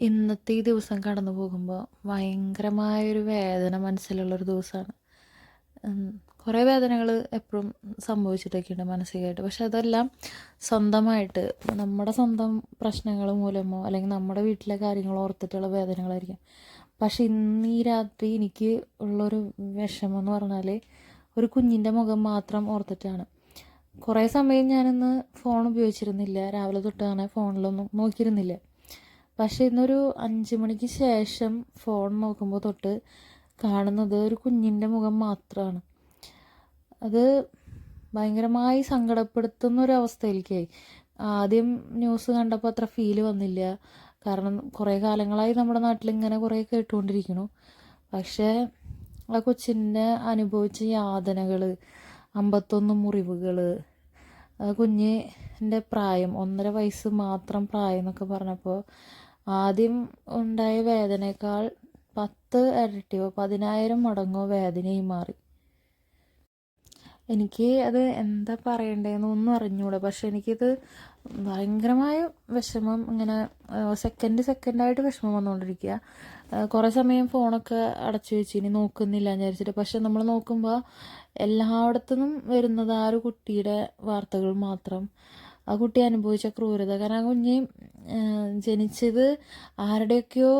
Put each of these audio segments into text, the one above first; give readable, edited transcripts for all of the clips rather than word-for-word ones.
ഇന്നത്തെ ഈ ദിവസം കടന്നു പോകുമ്പോൾ ഭയങ്കരമായൊരു വേദന മനസ്സിലുള്ളൊരു ദിവസമാണ്. കുറേ വേദനകൾ എപ്പോഴും സംഭവിച്ചിട്ടൊക്കെയുണ്ട് മാനസികമായിട്ട്. പക്ഷെ അതെല്ലാം സ്വന്തമായിട്ട് നമ്മുടെ സ്വന്തം പ്രശ്നങ്ങൾ മൂലമോ അല്ലെങ്കിൽ നമ്മുടെ വീട്ടിലെ കാര്യങ്ങൾ ഓർത്തിട്ടുള്ള വേദനകളായിരിക്കും. പക്ഷെ ഇന്ന് ഈ രാത്രി എനിക്ക് ഉള്ളൊരു വിഷമം എന്ന് പറഞ്ഞാൽ ഒരു കുഞ്ഞിൻ്റെ മുഖം മാത്രം ഓർത്തിട്ടാണ്. കുറേ സമയം ഞാനിന്ന് ഫോൺ ഉപയോഗിച്ചിരുന്നില്ല, രാവിലെ തൊട്ടാണ് ഫോണിലൊന്നും നോക്കിയിരുന്നില്ല. പക്ഷെ ഇന്നൊരു 5 മണിക്ക് ശേഷം ഫോൺ നോക്കുമ്പോൾ തൊട്ട് കാണുന്നത് ഒരു കുഞ്ഞിൻ്റെ മുഖം മാത്രമാണ്. അത് ഭയങ്കരമായി സങ്കടപ്പെടുത്തുന്ന ഒരു അവസ്ഥയിലേക്കായി. ആദ്യം ന്യൂസ് കണ്ടപ്പോൾ അത്ര ഫീല് വന്നില്ല, കാരണം കുറേ കാലങ്ങളായി നമ്മുടെ നാട്ടിൽ ഇങ്ങനെ കുറേ കേട്ടുകൊണ്ടിരിക്കുന്നു. പക്ഷേ ആ കൊച്ചിൻ്റെ അനുഭവിച്ച യാതനകൾ, 51 മുറിവുകൾ, ആ കുഞ്ഞിൻ്റെ പ്രായം 1.5 വയസ്സ് മാത്രം പ്രായം എന്നൊക്കെ പറഞ്ഞപ്പോൾ ആദ്യം ഉണ്ടായ വേദനയേക്കാൾ 10 ഇരട്ടിയോ 10,000 മടങ്ങോ വേദനയായി മാറി. എനിക്ക് അത് എന്താ പറയണ്ടേന്ന് ഒന്നും അറിഞ്ഞൂടാ. പക്ഷെ എനിക്കിത് ഭയങ്കരമായ വിഷമം, ഇങ്ങനെ സെക്കൻഡായിട്ട് വിഷമം വന്നുകൊണ്ടിരിക്കുക. കുറേ സമയം ഫോണൊക്കെ അടച്ചു വെച്ച് ഇനി നോക്കുന്നില്ല എന്ന് വിചാരിച്ചിട്ട്. പക്ഷെ നമ്മൾ നോക്കുമ്പോൾ എല്ലായിടത്തുനിന്നും വരുന്നത് ആ ഒരു കുട്ടിയുടെ വാർത്തകൾ മാത്രം. ആ കുട്ടി അനുഭവിച്ച ക്രൂരത. കാരണം ആ കുഞ്ഞ് ജനിച്ചത് ആരുടെയൊക്കെയോ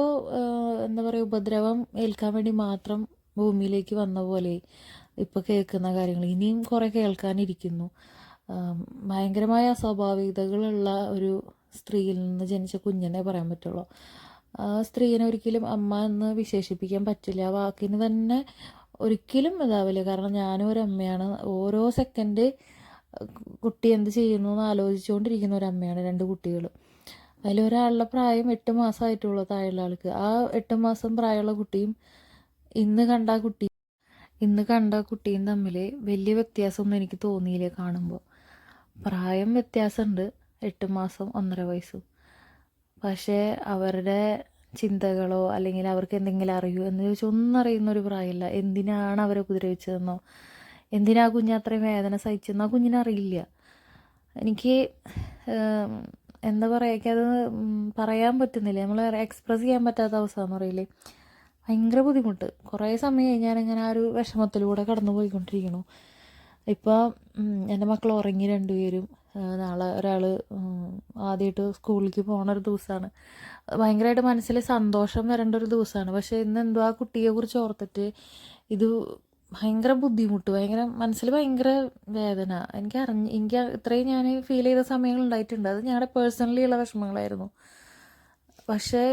എന്താ പറയുക ഉപദ്രവം ഏൽക്കാൻ വേണ്ടി മാത്രം ഭൂമിയിലേക്ക് വന്ന പോലെ ഇപ്പോൾ കേൾക്കുന്ന കാര്യങ്ങൾ. ഇനിയും കുറേ കേൾക്കാനിരിക്കുന്നു. ഭയങ്കരമായ അസ്വാഭാവികതകളുള്ള ഒരു സ്ത്രീയിൽ നിന്ന് ജനിച്ച കുഞ്ഞിനെ പറയാൻ പറ്റുള്ളൂ. ആ സ്ത്രീനെ ഒരിക്കലും അമ്മ എന്ന് വിശേഷിപ്പിക്കാൻ പറ്റില്ല. ആ വാക്കിന് തന്നെ ഒരിക്കലും ഇതാവില്ല. കാരണം ഞാനും ഒരു അമ്മയാണ്. ഓരോ സെക്കൻഡ് കുട്ടി എന്ത് ചെയ്യുന്നു എന്ന് ആലോചിച്ചുകൊണ്ടിരിക്കുന്ന ഒരു അമ്മയാണ്. 2 കുട്ടികൾ. അതിലൊരാളുടെ പ്രായം 8 മാസമായിട്ടുള്ളൂ, താഴെയുള്ള ആൾക്ക്. ആ 8 മാസം പ്രായമുള്ള കുട്ടിയും ഇന്ന് കണ്ട കുട്ടിയും തമ്മിൽ വലിയ വ്യത്യാസമൊന്നും എനിക്ക് തോന്നിയില്ല കാണുമ്പോൾ. പ്രായം വ്യത്യാസമുണ്ട്, 8 മാസം 1.5 വയസ്സും. പക്ഷേ അവരുടെ ചിന്തകളോ അല്ലെങ്കിൽ അവർക്ക് എന്തെങ്കിലും അറിയുമോ എന്ന് ചോദിച്ചാൽ ഒന്നും അറിയുന്നൊരു പ്രായമില്ല. എന്തിനാണ് അവരെ ഉപദ്രവിച്ചതെന്നോ എന്തിനാ കുഞ്ഞ് അത്രയും വേദന സഹിച്ചെന്നോ ആ കുഞ്ഞിനറിയില്ല. എനിക്ക് എന്താ പറയുക, എനിക്കത് പറയാൻ പറ്റുന്നില്ല. നമ്മൾ എക്സ്പ്രസ് ചെയ്യാൻ പറ്റാത്ത അവസ്ഥ എന്ന് പറയില്ലേ, ഭയങ്കര ബുദ്ധിമുട്ട്. കുറേ സമയമായി ഞാനിങ്ങനെ ആ ഒരു വിഷമത്തിലൂടെ കടന്നു പോയിക്കൊണ്ടിരിക്കുന്നു. ഇപ്പോൾ എൻ്റെ മക്കൾ ഉറങ്ങി 2 പേരും. നാളെ ഒരാൾ ആദ്യമായിട്ട് സ്കൂളിലേക്ക് പോകുന്ന ഒരു ദിവസമാണ്. ഭയങ്കരമായിട്ട് മനസ്സിൽ സന്തോഷം വരേണ്ട ഒരു ദിവസമാണ്. പക്ഷേ ഇന്ന് എന്തോ ആ കുട്ടിയെക്കുറിച്ച് ഓർത്തിട്ട് ഇത് ഭയങ്കര ബുദ്ധിമുട്ട്, ഭയങ്കര മനസ്സിൽ ഭയങ്കര വേദന. എനിക്ക് ഇത്രയും ഞാൻ ഫീൽ ചെയ്ത സമയങ്ങളുണ്ടായിട്ടുണ്ട്. അത് ഞങ്ങളുടെ പേഴ്സണലി ഉള്ള വിഷമങ്ങളായിരുന്നു. പക്ഷേ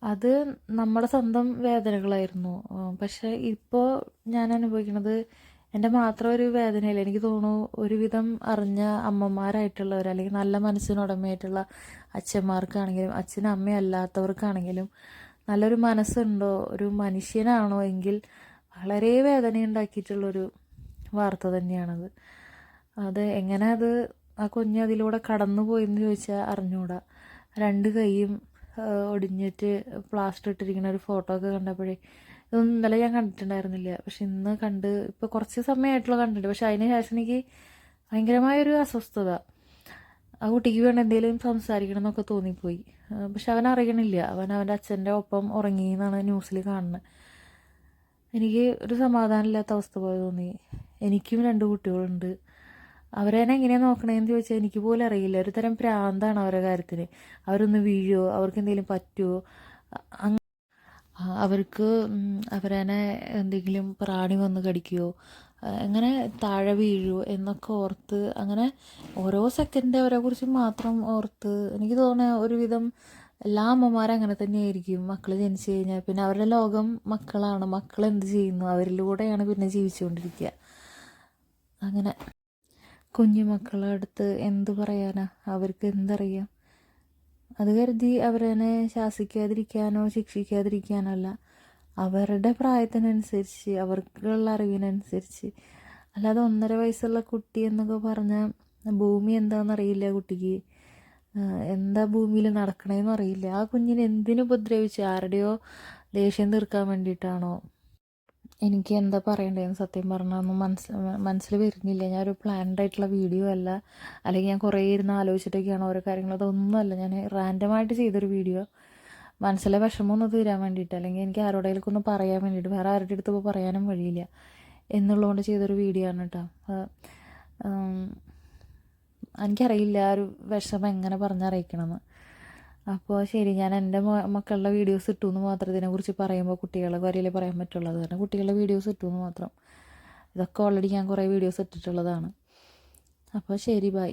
അത് നമ്മുടെ സ്വന്തം വേദനകളായിരുന്നു. പക്ഷേ ഇപ്പോൾ ഞാൻ അനുഭവിക്കുന്നത് എൻ്റെ മാത്രം ഒരു വേദനയില്ല. എനിക്ക് തോന്നുന്നു ഒരുവിധം അറിഞ്ഞ അമ്മമാരായിട്ടുള്ളവർ അല്ലെങ്കിൽ നല്ല മനസ്സിനുടമയായിട്ടുള്ള അച്ഛന്മാർക്കാണെങ്കിലും അച്ഛനും അമ്മയും അല്ലാത്തവർക്കാണെങ്കിലും നല്ലൊരു മനസ്സുണ്ടോ, ഒരു മനുഷ്യനാണോ എങ്കിൽ വളരെ വേദനയുണ്ടാക്കിയിട്ടുള്ളൊരു വാർത്ത തന്നെയാണത്. അത് എങ്ങനെ ആ കുഞ്ഞ് അതിലൂടെ കടന്നു പോയെന്ന് ചോദിച്ചാൽ അറിഞ്ഞൂടാ. 2 കൈയും ഒടിഞ്ഞിട്ട് പ്ലാസ്റ്റർ ഇട്ടിരിക്കുന്ന ഒരു ഫോട്ടോ ഒക്കെ കണ്ടപ്പോഴേ, ഇതൊന്നും ഇന്നലെ ഞാൻ കണ്ടിട്ടുണ്ടായിരുന്നില്ല. പക്ഷെ ഇന്ന് ഇപ്പോൾ കുറച്ച് സമയമായിട്ടുള്ള കണ്ടിട്ടുണ്ട്. പക്ഷെ അതിന് ശേഷം എനിക്ക് ഭയങ്കരമായൊരു അസ്വസ്ഥത. ആ കുട്ടിക്ക് വേണ്ട എന്തെങ്കിലും സംസാരിക്കണം എന്നൊക്കെ തോന്നിപ്പോയി. പക്ഷെ അവൻ അറിയണില്ല. അവൻ്റെ അച്ഛൻ്റെ ഒപ്പം ഉറങ്ങി എന്നാണ് ന്യൂസിൽ കാണുന്നത്. എനിക്ക് ഒരു സമാധാനമില്ലാത്ത അവസ്ഥ പോലെ തോന്നി. എനിക്കും 2 കുട്ടികളുണ്ട്. അവരെന്നെ എങ്ങനെയാണ് നോക്കണേന്ന് ചോദിച്ചാൽ എനിക്ക് പോലും അറിയില്ല. ഒരു തരം പ്രാന്താണ് അവരുടെ കാര്യത്തിന്. അവരൊന്ന് വീഴുമോ, അവർക്ക് എന്തെങ്കിലും പറ്റുമോ, അവർക്ക് അവരെന്നെ എന്തെങ്കിലും പ്രാണി വന്ന് കടിക്കുമോ, എങ്ങനെ താഴെ വീഴുമോ എന്നൊക്കെ ഓർത്ത് അങ്ങനെ ഓരോ സെക്കൻഡ് അവരെക്കുറിച്ച് മാത്രം ഓർത്ത് എനിക്ക് തോന്നുന്നത് ഒരുവിധം എല്ലാ അമ്മമാരും അങ്ങനെ തന്നെയായിരിക്കും. മക്കൾ ജനിച്ചു കഴിഞ്ഞാൽ പിന്നെ അവരുടെ ലോകം മക്കളാണ്. മക്കൾ എന്ത് ചെയ്യുന്നു അവരിലൂടെയാണ് പിന്നെ ജീവിച്ചുകൊണ്ടിരിക്കുക. അങ്ങനെ കുഞ്ഞുമക്കളുടെ അടുത്ത് എന്ത് പറയാനാ, അവർക്ക് എന്തറിയാം. അത് കരുതി അവരെന്നെ ശാസിക്കാതിരിക്കാനോ ശിക്ഷിക്കാതിരിക്കാനോ അല്ല, അവരുടെ പ്രായത്തിനനുസരിച്ച് അവർക്കുള്ള അറിവിനനുസരിച്ച്. അല്ലാതെ 1.5 വയസ്സുള്ള കുട്ടി എന്നൊക്കെ പറഞ്ഞാൽ ഭൂമി എന്താണെന്നറിയില്ല കുട്ടിക്ക്. എന്താ ഭൂമിയിൽ നടക്കണേന്നും അറിയില്ല. ആ കുഞ്ഞിനെ എന്തിനു ഉപദ്രവിച്ചു, ആരുടെയോ ദേഷ്യം തീർക്കാൻ വേണ്ടിയിട്ടാണോ എനിക്ക് എന്താ പറയണ്ടതെന്ന് സത്യം പറഞ്ഞാൽ ഒന്നും മനസ്സിൽ വരുന്നില്ല. ഞാനൊരു പ്ലാൻഡ് ആയിട്ടുള്ള വീഡിയോ അല്ല, അല്ലെങ്കിൽ ഞാൻ കുറേ ഇരുന്ന് ആലോചിച്ചിട്ടൊക്കെയാണ് ഓരോ കാര്യങ്ങൾ. അതൊന്നുമല്ല, ഞാൻ റാൻഡമായിട്ട് ചെയ്തൊരു വീഡിയോ മനസ്സിലെ വിഷമം ഒന്ന് തീരാൻ വേണ്ടിയിട്ട്, അല്ലെങ്കിൽ എനിക്ക് ആരോടെങ്കിലും ഒന്ന് പറയാൻ വേണ്ടിയിട്ട്, വേറെ ആരുടെ അടുത്ത് ഇപ്പോൾ പറയാനും വഴിയില്ല എന്നുള്ളതുകൊണ്ട് ചെയ്തൊരു വീഡിയോ ആണ് കേട്ടോ. എനിക്കറിയില്ല ആ ഒരു വിഷമം എങ്ങനെ പറഞ്ഞറിയിക്കണമെന്ന്. അപ്പോൾ ശരി, ഞാൻ എൻ്റെ മക്കളുടെ വീഡിയോസ് ഇട്ടു എന്ന് മാത്രം ഇതിനെക്കുറിച്ച് പറയുമ്പോൾ കുട്ടികളെ കാര്യമല്ലേ പറയാൻ പറ്റുള്ളൂ. അത് കാരണം കുട്ടികളുടെ വീഡിയോസ് ഇട്ടു എന്ന് മാത്രം. ഇതൊക്കെ ഓൾറെഡി ഞാൻ കുറേ വീഡിയോസ് ഇട്ടിട്ടുള്ളതാണ്. അപ്പോൾ ശരി, ബൈ.